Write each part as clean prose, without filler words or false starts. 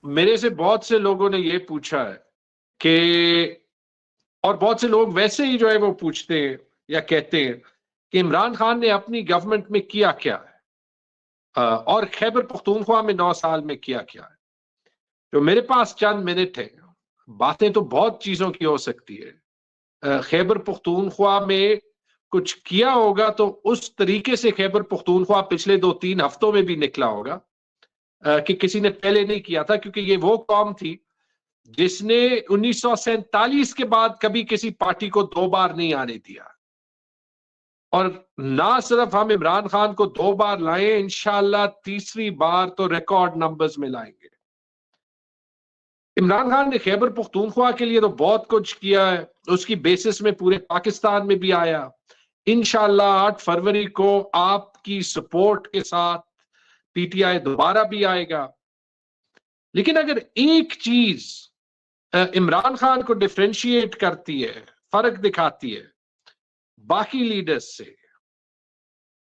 میرے سے بہت سے لوگوں نے یہ پوچھا ہے کہ، اور بہت سے لوگ ویسے ہی جو ہے وہ پوچھتے ہیں یا کہتے ہیں کہ عمران خان نے اپنی گورنمنٹ میں کیا کیا ہے اور خیبر پختونخوا میں 9 سال میں کیا کیا ہے. جو میرے پاس چند منٹ ہے، باتیں تو بہت چیزوں کی ہو سکتی ہے. خیبر پختونخوا میں کچھ کیا ہوگا تو اس طریقے سے خیبر پختونخوا پچھلے 2-3 ہفتوں میں بھی نکلا ہوگا کہ کسی نے پہلے نہیں کیا تھا، کیونکہ یہ وہ قوم تھی جس نے 1947 کے بعد کبھی کسی پارٹی کو 2 بار نہیں آنے دیا. اور نہ صرف ہم عمران خان کو 2 بار لائیں، انشاءاللہ تیسری بار تو ریکارڈ نمبرز میں لائیں گے. عمران خان نے خیبر پختونخوا کے لیے تو بہت کچھ کیا ہے، اس کی بیسس میں پورے پاکستان میں بھی آیا. انشاءاللہ 8 فروری کو آپ کی سپورٹ کے ساتھ پی ٹی آئی دوبارہ بھی آئے گا. لیکن اگر ایک چیز عمران خان کو ڈیفرینشیٹ کرتی ہے، فرق دکھاتی ہے باقی لیڈرز سے،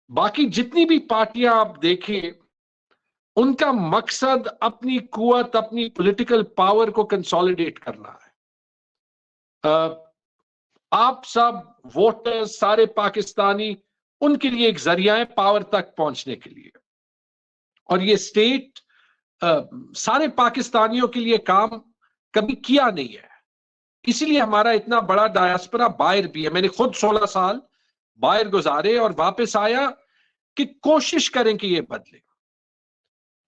باقی جتنی بھی پارٹیاں آپ دیکھیں ان کا مقصد اپنی قوت، اپنی پولیٹیکل پاور کو کنسولیڈیٹ کرنا ہے. آپ سب ووٹر، سارے پاکستانی ان کے لیے ایک ذریعہ ہے پاور تک پہنچنے کے لیے. اور یہ سٹیٹ سارے پاکستانیوں کے لیے کام کبھی کیا نہیں ہے، اسی لیے ہمارا اتنا بڑا ڈایاسپورا باہر بھی ہے. میں نے خود 16 سال باہر گزارے اور واپس آیا کہ کوشش کریں کہ یہ بدلے.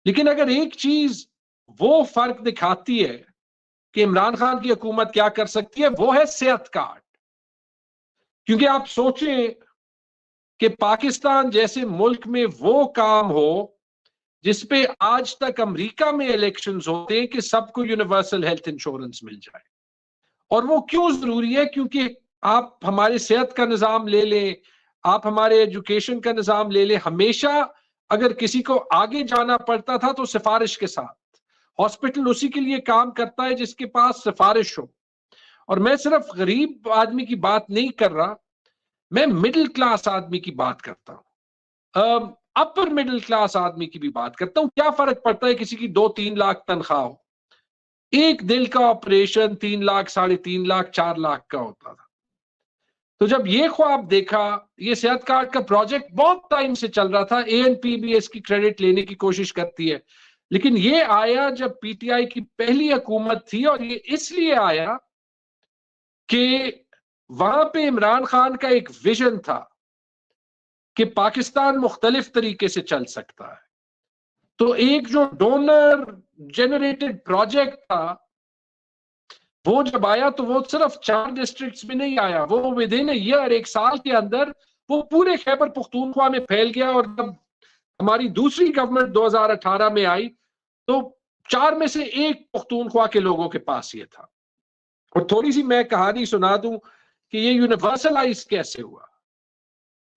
لیکن اگر ایک چیز وہ فرق دکھاتی ہے کہ عمران خان کی حکومت کیا کر سکتی ہے، وہ ہے صحت کارڈ. کیونکہ آپ سوچیں کہ پاکستان جیسے ملک میں وہ کام ہو جس پہ آج تک امریکہ میں الیکشنز ہوتے ہیں کہ سب کو یونیورسل ہیلتھ انشورنس مل جائے. اور وہ کیوں ضروری ہے؟ کیونکہ آپ ہمارے صحت کا نظام لے لیں، آپ ہمارے ایجوکیشن کا نظام لے لیں، ہمیشہ اگر کسی کو آگے جانا پڑتا تھا تو سفارش کے ساتھ. ہاسپٹل اسی کے لیے کام کرتا ہے جس کے پاس سفارش ہو. اور میں صرف غریب آدمی کی بات نہیں کر رہا، میں مڈل کلاس آدمی کی بات کرتا ہوں، اپر مڈل کلاس آدمی کی بھی بات کرتا ہوں. کیا فرق پڑتا ہے کسی کی 2-3 لاکھ تنخواہ ہو؟ ایک دل کا آپریشن 3 لاکھ، 3.5 لاکھ، 4 لاکھ کا ہوتا تھا. تو جب یہ خواب دیکھا، یہ صحت کارڈ کا پروجیکٹ بہت ٹائم سے چل رہا تھا، اے این پی بھی اس کی کریڈٹ لینے کی کوشش کرتی ہے، لیکن یہ آیا جب پی ٹی آئی کی پہلی حکومت تھی. اور یہ اس لیے آیا کہ وہاں پہ عمران خان کا ایک ویژن تھا کہ پاکستان مختلف طریقے سے چل سکتا ہے. تو ایک جو ڈونر جنریٹڈ پروجیکٹ تھا وہ جب آیا تو وہ صرف 4 ڈسٹرکٹس میں نہیں آیا، وہ ودن اے ایئر، 1 سال کے اندر وہ پورے خیبر پختونخوا میں پھیل گیا. اور جب ہماری دوسری گورنمنٹ 2018 میں آئی تو 4 میں سے 1 پختونخوا کے لوگوں کے پاس یہ تھا. اور تھوڑی سی میں کہانی سنا دوں کہ یہ یونیورسلائز کیسے ہوا.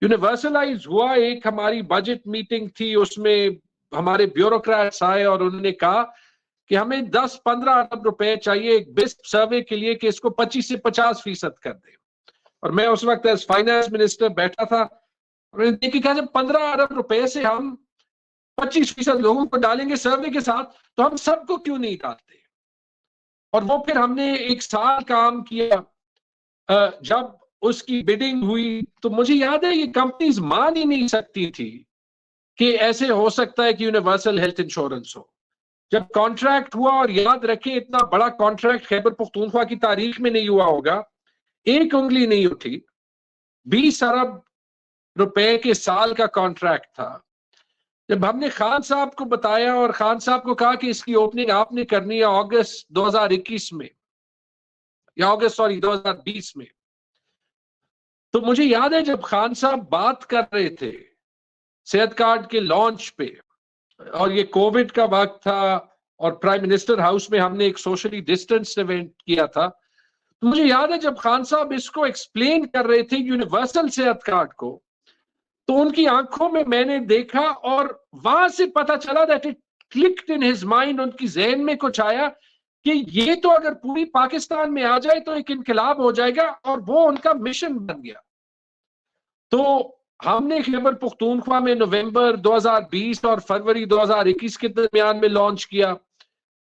یونیورسلائز ہوا، ایک ہماری بجٹ میٹنگ تھی، اس میں ہمارے بیوروکریٹس آئے اور انہوں نے کہا کہ ہمیں 10-15 ارب روپے چاہیے ایک بیسٹ سروے کے لیے کہ اس کو 25 سے 50% کر دیں. اور میں اس وقت ایز فائنانس منسٹر بیٹھا تھا، اور میں نے کہا جب 15 ارب روپے سے ہم 25% لوگوں کو ڈالیں گے سروے کے ساتھ تو ہم سب کو کیوں نہیں ڈالتے. اور وہ پھر ہم نے 1 سال کام کیا. جب اس کی بیڈنگ ہوئی تو مجھے یاد ہے یہ کمپنیز مان ہی نہیں سکتی تھی کہ ایسے ہو سکتا ہے کہ یونیورسل ہیلتھ انشورنس ہو. جب کانٹریکٹ ہوا، اور یاد رکھیں اتنا بڑا کانٹریکٹ خیبر پختونخوا کی تاریخ میں نہیں ہوا ہوگا، 1 انگلی نہیں اٹھی، 20 ارب روپے کے سال کا کانٹریکٹ تھا. جب ہم نے خان صاحب کو بتایا اور خان صاحب کو کہا کہ اس کی اوپننگ آپ نے کرنی ہے اگست 2021 میں یا 2020 میں، تو مجھے یاد ہے جب خان صاحب بات کر رہے تھے صحت کارڈ کے لانچ پہ، اور یہ کووڈ کا وقت تھا اور پرائم منسٹر ہاؤس میں ہم نے ایک سوشلی ڈسٹنس ایونٹ کیا تھا، تو مجھے یاد ہے جب خان صاحب اس کو ایکسپلین کر رہے تھے یونیورسل صحت کارڈ کو، تو ان کی آنکھوں میں نے دیکھا اور وہاں سے پتا چلا that it clicked in his mind، ان کی ذہن میں کچھ آیا کہ یہ تو اگر پوری پاکستان میں آ جائے تو ایک انقلاب ہو جائے گا، اور وہ ان کا مشن بن گیا. تو ہم نے خیبر پختونخوا میں نومبر 2020 اور فروری 2021 کے درمیان میں لانچ کیا.